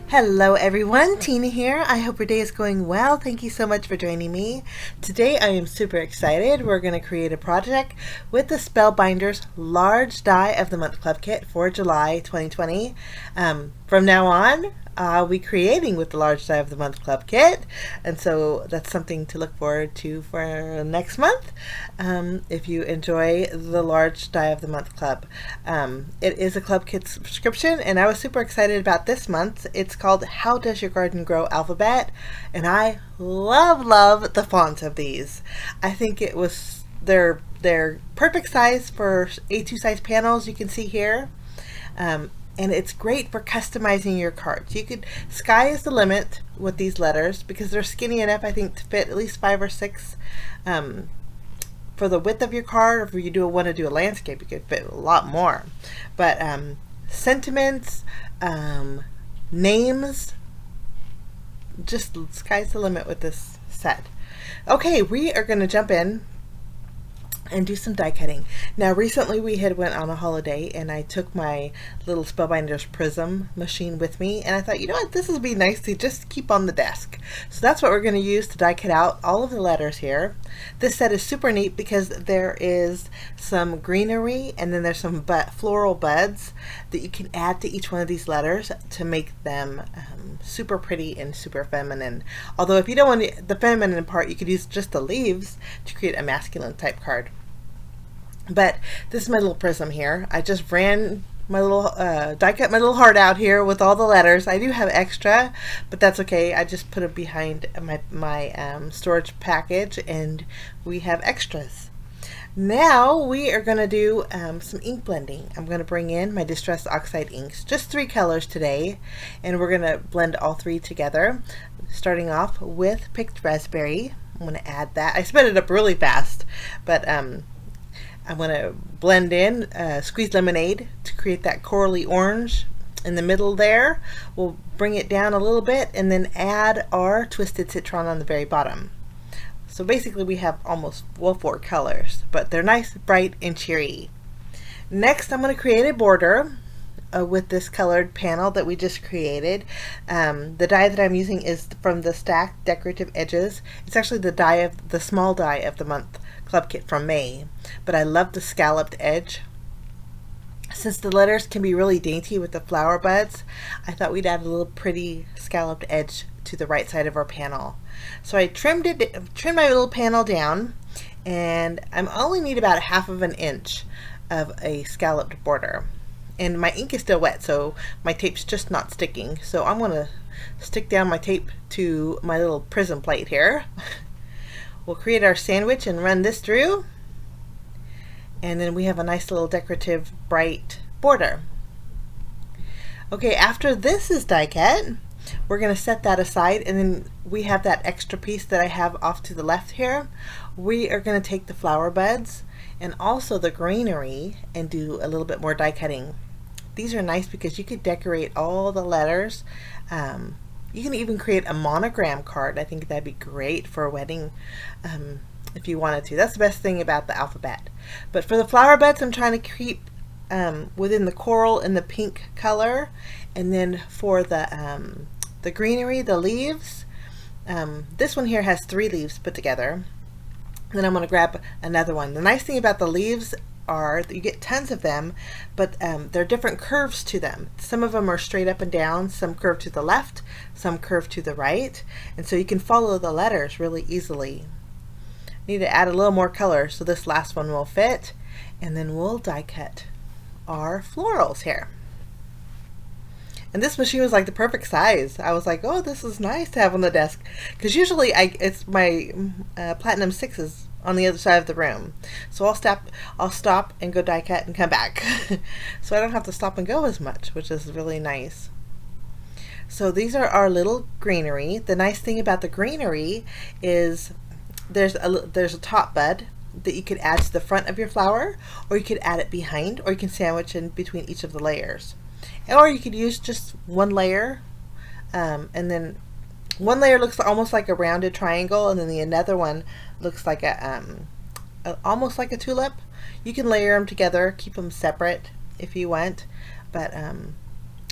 Hello everyone, Tina here. I hope your day is going well. Thank you so much for joining me. Today I am super excited. We're going to create a project with the Spellbinders Large Die of the Month Club Kit for July 2020. From now on, I'll be creating with the Large Die of the Month Club Kit, and so that's something to look forward to for next month if you enjoy the Large Die of the Month Club. It is a club kit subscription, and I was super excited about this month. It's called How Does Your Garden Grow Alphabet, and I love the font of these. I think they're perfect size for A2 size panels, you can see here. And it's great for customizing your cards. Sky is the limit with these letters because they're skinny enough, I think, to fit at least 5 or 6 for the width of your card. Or if you want to do a landscape, you could fit a lot more. But sentiments, names, just sky's the limit with this set. Okay, we are going to jump in and do some die cutting. Now recently we had went on a holiday and I took my little Spellbinders Prizm machine with me, and I thought, you know what, this would be nice to just keep on the desk. So that's what we're going to use to die cut out all of the letters here. This set is super neat because there is some greenery and then there's some floral buds that you can add to each one of these letters to make them super pretty and super feminine. Although if you don't want the feminine part, you could use just the leaves to create a masculine type card. But this is my little Prizm here. I just ran my little die cut my little heart out here with all the letters. I do have extra, but that's okay. I just put it behind my storage package, and we have extras. Now we are going to do some ink blending. I'm going to bring in my Distress Oxide inks, just 3 colors today, and we're going to blend all 3 together. Starting off with Picked Raspberry. I'm going to add that. I sped it up really fast, but I'm going to blend in Squeezed Lemonade to create that corally orange in the middle there. We'll bring it down a little bit and then add our Twisted Citron on the very bottom. So basically we have almost 4 colors, but they're nice, bright, and cheery. Next I'm going to create a border with this colored panel that we just created. The die that I'm using is from the Stacked Decorative Edges. It's actually the small die of the month club kit from May, but I love the scalloped edge. Since the letters can be really dainty with the flower buds, I thought we'd add a little pretty scalloped edge to the right side of our panel. So I trimmed my little panel down, and I only need about 1/2 of an inch of a scalloped border. And my ink is still wet, so my tape's just not sticking. So I'm going to stick down my tape to my little Prizm plate here. We'll create our sandwich and run this through, and then we have a nice little decorative bright border. Okay, after this is die cut, we're going to set that aside, and then we have that extra piece that I have off to the left here. We are going to take the flower buds and also the greenery and do a little bit more die cutting. These are nice because you could decorate all the letters. You can even create a monogram card. I think that'd be great for a wedding if you wanted to. That's the best thing about the alphabet. But for the flower buds, I'm trying to keep within the coral and the pink color. And then for the greenery, the leaves, this one here has 3 leaves put together. Then I'm going to grab another one. The nice thing about the leaves are that you get tons of them, but there are different curves to them. Some of them are straight up and down, some curve to the left, some curve to the right, and so you can follow the letters really easily. Need to add a little more color so this last one will fit, and then we'll die cut our florals here. And this machine was like the perfect size. I was like, oh, this is nice to have on the desk, because usually it's my Platinum 6s on the other side of the room. So I'll stop and go die cut and come back. So I don't have to stop and go as much, which is really nice. So these are our little greenery. The nice thing about the greenery is there's a top bud that you could add to the front of your flower, or you could add it behind, or you can sandwich in between each of the layers. Or you could use just one layer, and then one layer looks almost like a rounded triangle, and then the another one looks like almost like a tulip. You can layer them together, keep them separate if you want, but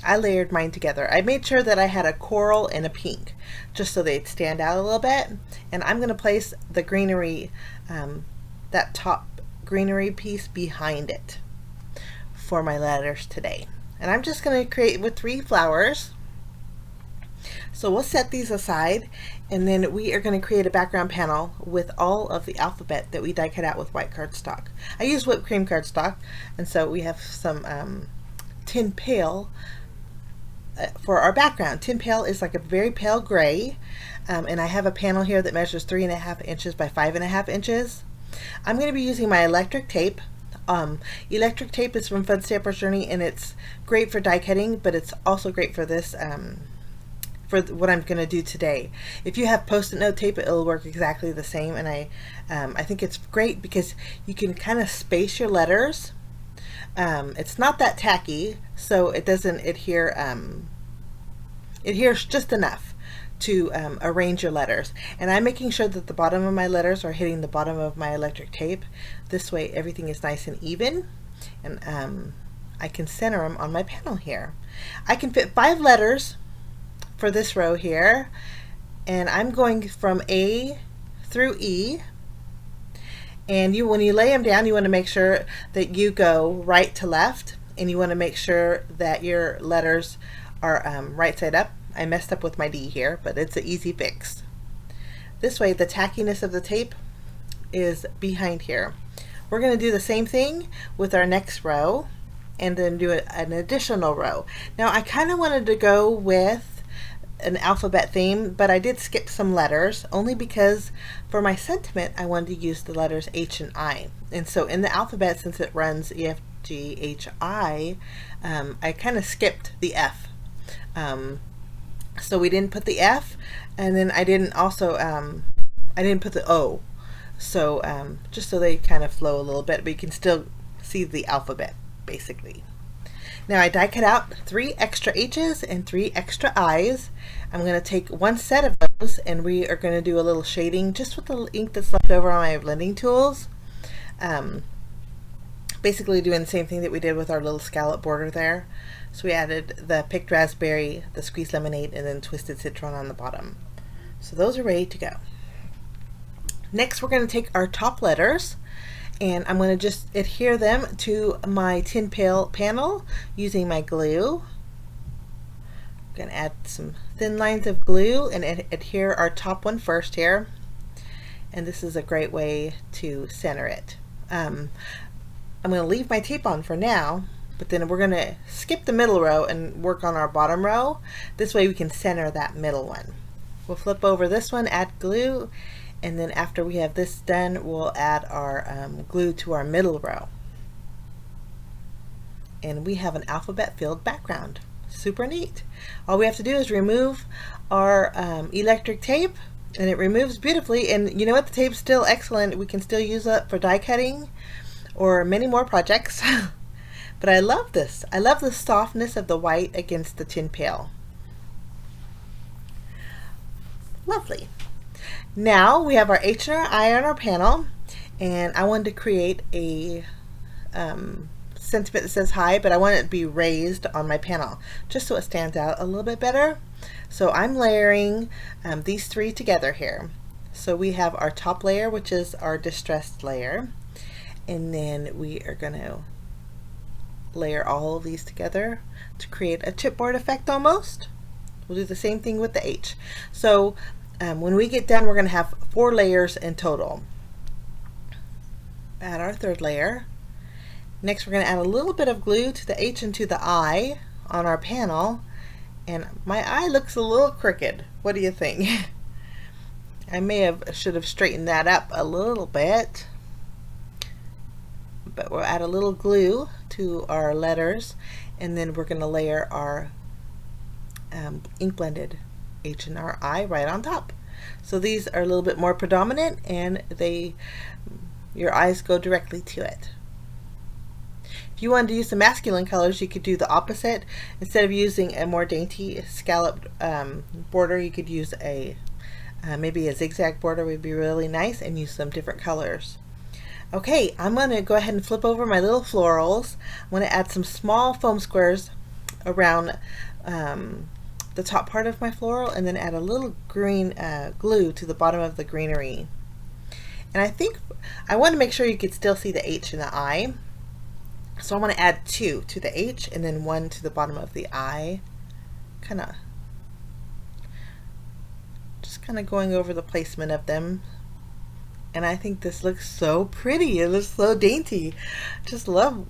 I layered mine together. I made sure that I had a coral and a pink, just so they'd stand out a little bit. And I'm going to place the greenery, that top greenery piece behind it for my letters today. And I'm just going to create with 3 flowers. So we'll set these aside, and then we are going to create a background panel with all of the alphabet that we die cut out with white cardstock. I use whipped cream cardstock, and so we have some tin pail for our background. Tin pail is like a very pale gray, and I have a panel here that measures 3.5 inches by 5.5 inches. I'm going to be using my electric tape. Electric tape is from Fun Stamper's Journey, and it's great for die cutting, but it's also great for this, for what I'm going to do today. If you have Post-it note tape, it'll work exactly the same, and I think it's great because you can kind of space your letters. It's not that tacky, so it doesn't adhere, adheres just enough to arrange your letters. And I'm making sure that the bottom of my letters are hitting the bottom of my electric tape. This way everything is nice and even, and I can center them on my panel here. I can fit 5 letters for this row here, and I'm going from A through E. And when you lay them down, you want to make sure that you go right to left, and you want to make sure that your letters are right side up. I messed up with my D here, but it's an easy fix. This way the tackiness of the tape is behind here. We're going to do the same thing with our next row, and then do an additional row. Now I kind of wanted to go with an alphabet theme, but I did skip some letters, only because for my sentiment I wanted to use the letters H and I. And so in the alphabet, since it runs E, F, G, H, I, I kind of skipped the F. So we didn't put the F, and then I didn't also, I didn't put the O. So just so they kind of flow a little bit, but you can still see the alphabet basically. Now I die cut out 3 extra H's and 3 extra I's. I'm going to take one set of those, and we are going to do a little shading just with the ink that's left over on my blending tools. Basically doing the same thing that we did with our little scallop border there. So we added the picked raspberry, the squeezed lemonade, and then twisted citron on the bottom. So those are ready to go. Next we're going to take our top letters, and I'm going to just adhere them to my tin pail panel using my glue. I'm going to add some thin lines of glue and adhere our top one first here. And this is a great way to center it. I'm going to leave my tape on for now, but then we're going to skip the middle row and work on our bottom row. This way we can center that middle one. We'll flip over this one, add glue, and then after we have this done, we'll add our glue to our middle row. And we have an alphabet filled background. Super neat. All we have to do is remove our electric tape, and it removes beautifully. And you know what? The tape's still excellent. We can still use it for die cutting or many more projects. But I love this. I love the softness of the white against the tin pail. Lovely. Now we have our H and our I on our panel, and I wanted to create a sentiment that says hi, but I want it to be raised on my panel just so it stands out a little bit better. So I'm layering these 3 together here. So we have our top layer, which is our distressed layer, and then we are going to layer all of these together to create a chipboard effect almost. We'll do the same thing with the H. So when we get done, we're going to have 4 layers in total. Add our 3rd layer. Next we're going to add a little bit of glue to the H and to the I on our panel, and my eye looks a little crooked. What do you think? I should have straightened that up a little bit, but we'll add a little glue to our letters, and then we're going to layer our ink blended H and our I right on top. So these are a little bit more predominant, and your eyes go directly to it. If you wanted to use the masculine colors, you could do the opposite. Instead of using a more dainty scalloped border, you could use maybe a zigzag border would be really nice, and use some different colors. Okay, I'm going to go ahead and flip over my little florals. I'm going to add some small foam squares around the top part of my floral, and then add a little green glue to the bottom of the greenery. And I think I want to make sure you could still see the H in the I. So I want to add 2 to the H and then 1 to the bottom of the I. Just kind of going over the placement of them. And I think this looks so pretty. It looks so dainty. Just love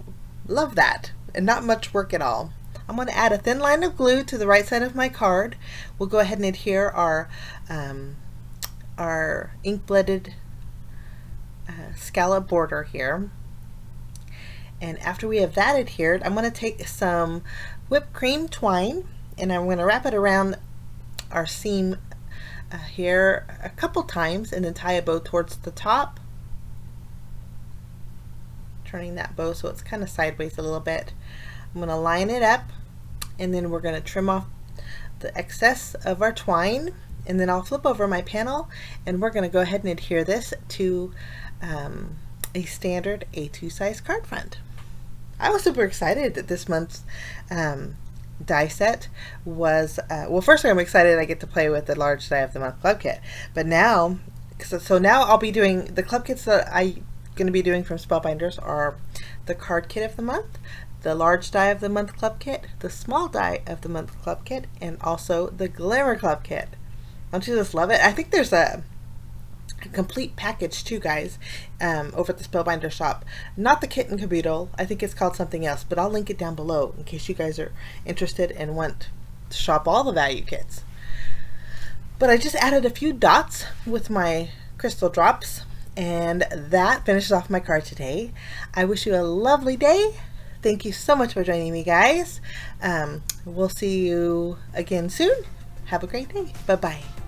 that. And not much work at all. I'm going to add a thin line of glue to the right side of my card. We'll go ahead and adhere our ink blended scallop border here. And after we have that adhered, I'm going to take some whipped cream twine and I'm going to wrap it around our seam here a couple times and then tie a bow towards the top, turning that bow so it's kind of sideways a little bit. I'm going to line it up and then we're going to trim off the excess of our twine, and then I'll flip over my panel and we're going to go ahead and adhere this to a standard A2 size card front. I was super excited that this month's die set was, well, first I'm excited I get to play with the Large Die of the Month club kit, but now, so now I'll be doing, the club kits that I'm going to be doing from Spellbinders are the card kit of the month, the Large Die of the Month club kit, the Small Die of the Month club kit, and also the Glimmer club kit. Don't you just love it? I think there's a complete package too, guys, over at the Spellbinder shop. Not the kit and caboodle, I think it's called something else, but I'll link it down below in case you guys are interested and want to shop all the value kits. But I just added a few dots with my crystal drops, and that finishes off my card today. I wish you a lovely day. Thank you so much for joining me, guys. We'll see you again soon. Have a great day. Bye-bye.